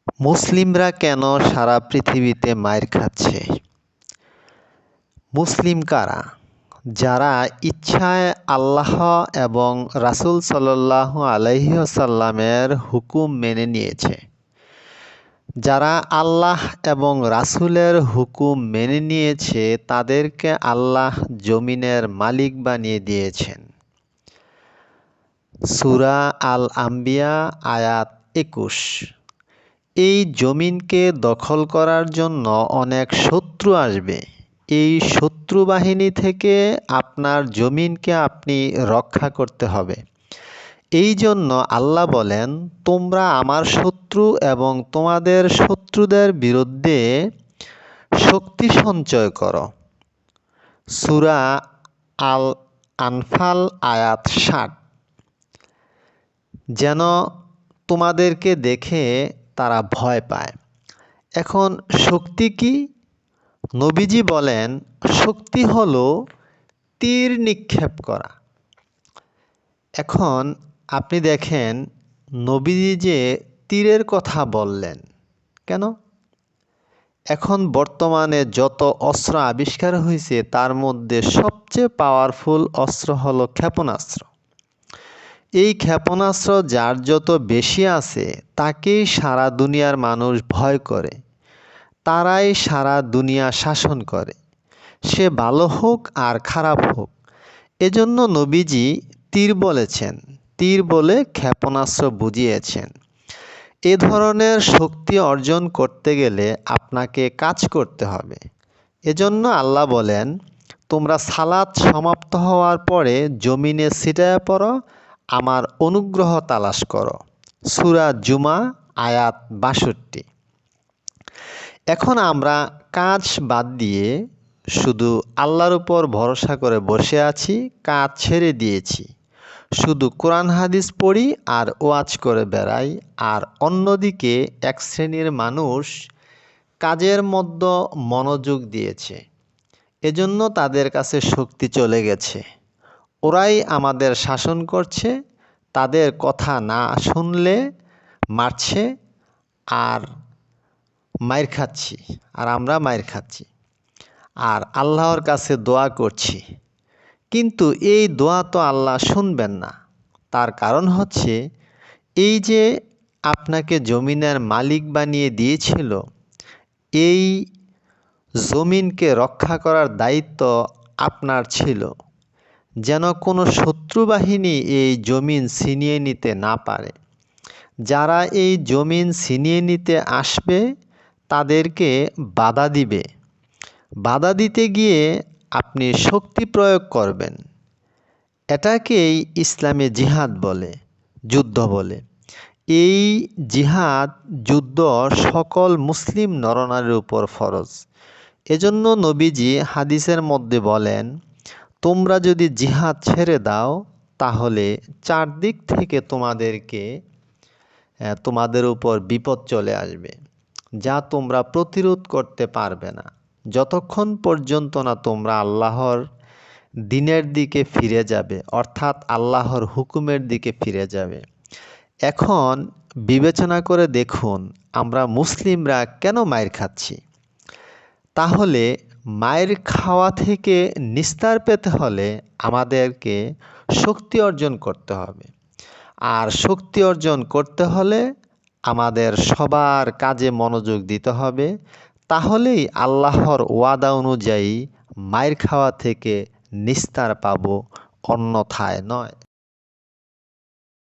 মুসলিমরা কেন সারা পৃথিবীতে মাইর খাচ্ছে? মুসলিম কারা? যারা ইচ্ছায় আল্লাহ এবং রাসূল সাল্লাল্লাহু আলাইহি ওয়াসাল্লামের হুকুম মেনে নিয়েছে। যারা আল্লাহ এবং রাসূলের হুকুম মেনে নিয়েছে তাদেরকে আল্লাহ জমিনের মালিক বানিয়ে দিয়েছেন। সূরা আল আম্বিয়া আয়াত ২১। এই জমিনকে দখল করার জন্য অনেক শত্রু আসবে। এই শত্রু বাহিনী থেকে আপনার জমিনকে আপনি রক্ষা করতে হবে। এই জন্য আল্লাহ বলেন, তোমরা আমার শত্রু এবং তোমাদের শত্রুদের বিরুদ্ধে শক্তি সঞ্চয় করো। সূরা আল আনফাল আয়াত ৬০। যেন তোমাদেরকে দেখে তারা ভয় পায়। এখন শক্তি কি? নবীজি বলেন, শক্তি হলো তীর নিক্ষেপ করা। এখন আপনি দেখেন নবীজি যে তীরের কথা বললেন, কেন? এখন বর্তমানে যত অস্ত্র আবিষ্কার হয়েছে তার মধ্যে সবচেয়ে পাওয়ারফুল অস্ত্র হলো ক্ষেপণাস্ত্র। এই ক্ষেপণাস্ত্র যার যত বেশি আছে তাকেই সারা দুনিয়ার মানুষ ভয় করে। তারাই সারা দুনিয়া শাসন করে, সে ভালো হোক আর খারাপ হোক। এজন্য নবীজি তীর বলেছেন, তীর বলে ক্ষেপণাস্ত্র বুঝিয়েছেন। এ ধরনের শক্তি অর্জন করতে গেলে আপনাকে কাজ করতে হবে। এজন্য আল্লাহ বলেন, তোমরা সালাত সমাপ্ত হওয়ার পরে জমিনে ছিটায়া পড়ো, আমার অনুগ্রহ তালাশ করো। সূরা জুমা আয়াত ৬২। এখন আমরা কাজ বাদ দিয়ে শুধু আল্লাহর উপর ভরসা করে বসে আছি, কাজ ছেড়ে দিয়েছি। শুধু কোরআন হাদিস পড়ি আর ওয়াজ করে বেড়াই। আর অন্যদিকে এক শ্রেণীর মানুষ কাজের মধ্যে মনোযোগ দিয়েছে। এজন্য তাদের কাছে শক্তি চলে গেছে। ওরাই আমাদের শাসন করছে। তাদের কথা না শুনলে মারছে আর মাইর খাচ্ছি, আর আমরা মাইর খাচ্ছি। আর আল্লাহর কাছে দোয়া করছি, কিন্তু এই দোয়া তো আল্লাহ শুনবেন না। তার কারণ হচ্ছে, এই যে আপনাকে জমিনের মালিক বানিয়ে দিয়েছিল, এই জমিনকে রক্ষা করার দায়িত্ব আপনার ছিল, যেন কোনো শত্রু বাহিনী এই জমিন ছিনিয়ে নিতে না পারে। যারা এই জমিন ছিনিয়ে নিতে আসবে তাদেরকে বাধা দিবে। বাধা দিতে গিয়ে আপনি শক্তি প্রয়োগ করবেন। এটাকেই ইসলামে জিহাদ বলে, যুদ্ধ বলে। এই জিহাদ যুদ্ধ সকল মুসলিম নরনারীর উপর ফরজ। এজন্য নবীজি হাদিসের মধ্যে বলেন, তোমরা যদি জিহাদ ছেড়ে দাও তাহলে চারদিক থেকে তোমাদের উপর বিপদ চলে আসবে, যা তোমরা প্রতিরোধ করতে পারবে না, যতক্ষণ পর্যন্ত না তোমরা আল্লাহর দ্বীনের দিকে ফিরে যাবে, অর্থাৎ আল্লাহর হুকুমের দিকে ফিরে যাবে। এখন বিবেচনা করে দেখুন, আমরা মুসলিমরা কেন মাইর খাচ্ছি? তাহলে মাইর খাওয়া থেকে নিস্তার পেতে হলে আমাদেরকে শক্তি অর্জন করতে হবে। আর শক্তি অর্জন করতে হলে আমাদের সবার কাজে মনোযোগ দিতে হবে। তাহলেই আল্লাহর ওয়াদা অনুযায়ী মাইর খাওয়া থেকে নিস্তার পাবো, অন্যথায় নয়।